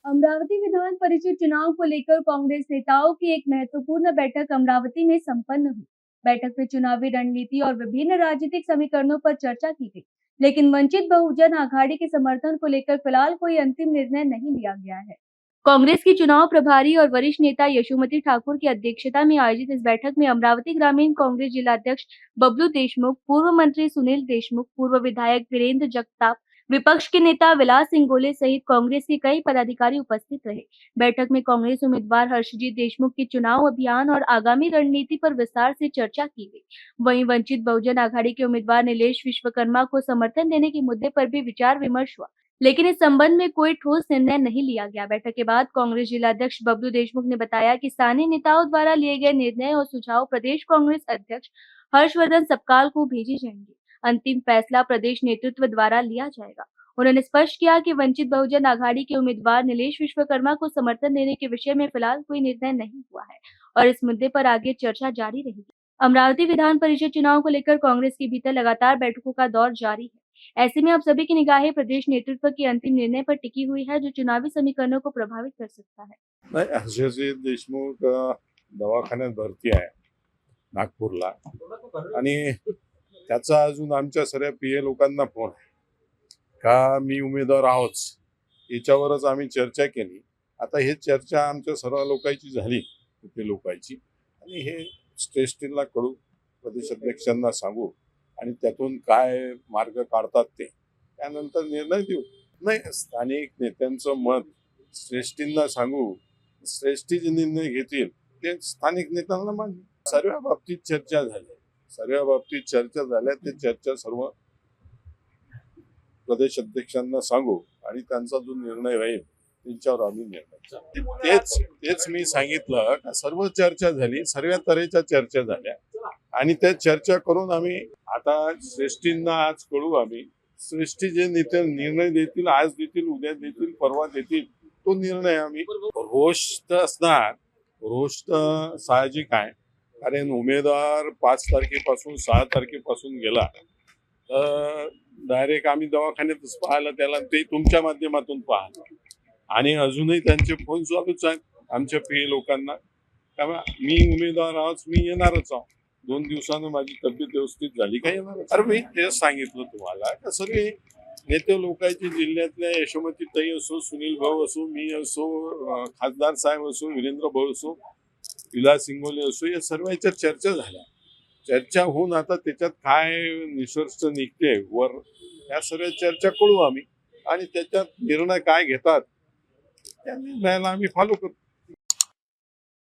अमरावती विधान परिषद चुनाव को लेकर कांग्रेस नेताओं की एक महत्वपूर्ण बैठक अमरावती में संपन्न हुई। बैठक में चुनावी रणनीति और विभिन्न राजनीतिक समीकरणों पर चर्चा की गई, लेकिन वंचित बहुजन आघाड़ी के समर्थन को लेकर फिलहाल कोई अंतिम निर्णय नहीं लिया गया है। कांग्रेस की चुनाव प्रभारी और वरिष्ठ नेता यशोमती ठाकुर की अध्यक्षता में आयोजित इस बैठक में अमरावती ग्रामीण कांग्रेस जिलाध्यक्ष बबलू देशमुख, पूर्व मंत्री सुनील देशमुख, पूर्व विधायक वीरेंद्र जगताप, विपक्ष के नेता विलास सिंह गोले सहित कांग्रेस के कई पदाधिकारी उपस्थित रहे। बैठक में कांग्रेस उम्मीदवार हर्षजीत देशमुख के चुनाव अभियान और आगामी रणनीति पर विस्तार से चर्चा की गई। वहीं वंचित बहुजन आघाड़ी के उम्मीदवार नीलेश विश्वकर्मा को समर्थन देने के मुद्दे पर भी विचार विमर्श हुआ, लेकिन इस संबंध में कोई ठोस निर्णय नहीं लिया गया। बैठक के बाद कांग्रेस जिलाध्यक्ष बबलू देशमुख ने बताया कि स्थानीय नेताओं द्वारा लिए गए निर्णय और सुझाव प्रदेश कांग्रेस अध्यक्ष हर्षवर्धन सपकाल को भेजे जाएंगे। अंतिम फैसला प्रदेश नेतृत्व द्वारा लिया जाएगा। उन्होंने स्पष्ट किया कि वंचित बहुजन आघाड़ी के उम्मीदवार नीलेश विश्वकर्मा को समर्थन देने के विषय में फिलहाल कोई निर्णय नहीं हुआ है और इस मुद्दे पर आगे चर्चा जारी रहेगी। अमरावती विधान परिषद चुनाव को लेकर कांग्रेस के भीतर लगातार बैठकों का दौर जारी है। ऐसे में अब सभी की निगाहें प्रदेश नेतृत्व के अंतिम निर्णय पर टिकी हुई है, जो चुनावी समीकरणों को प्रभावित कर सकता है। हर्षजीत देशमुख दवाखान्यात भरती आहे नागपूरला आणि त्याचा अजून आमच्या सर्व पीए लोकांना फोन आहे का मी उमेदवार आहोच, याच्यावरच आम्ही चर्चा केली। आता हे चर्चा आमच्या सर्व लोकांची झाली, ते लोकांची, आणि हे श्रेष्ठींना कळू, प्रदेश अध्यक्षांना सांगू आणि त्यातून काय मार्ग काढतात ते त्यानंतर निर्णय देऊ। नाही, स्थानिक नेत्यांचं मत श्रेष्ठींना सांगू, श्रेष्ठी जे निर्णय घेतील ते स्थानिक नेत्यांना मान्य। सर्व बाबतीत चर्चा झाली, ते चर्चा सर्व प्रदेश अध्यक्षांना सांगू आणि त्यांचा जो निर्णय राहील त्यांच्यावर आम्ही निर्णय। तेच मी सांगितलं का सर्व चर्चा झाली, सर्व तऱ्हेच्या चर्चा झाल्या आणि त्या चर्चा करून आम्ही आता श्रेष्ठींना आज कळू। आम्ही श्रेष्ठी जे नेते निर्णय देतील, आज देतील, उद्या देतील, परवा देतील, तो निर्णय आम्ही। रोष तर असणार, रोष तर साहजिक आहे, कारण उमेदवार 5 तारखेपासून 6 तारखेपासून गेला तर डायरेक्ट आम्ही दवाखान्यातच पाहिलं त्याला, ते तुमच्या माध्यमातून पाहिलं आणि अजूनही त्यांचे फोन चालूच आहेत आमच्या पीए लोकांना का मी उमेदवार आहोत, मी येणारच आहोत, 2 दिवसानं माझी तब्येत व्यवस्थित झाली का येणार। अरे मी तेच सांगितलं तुम्हाला का सर्व नेते लोकांचे जिल्ह्यातल्या यशोमती ताई असो, सुनील भाऊ असो, मी असो, खासदार साहेब असो, वीरेंद्र भाऊ असो, विलास सिंगोले असो, या सर्वांच्या चर्चा झाल्या। चर्चा होऊन आता त्याच्यात काय निष्कर्ष निघते वर, या सर्व चर्चा करू आम्ही आणि त्याच्यात निर्णय काय घेतात त्या निर्णयाला आम्ही फॉलो करू।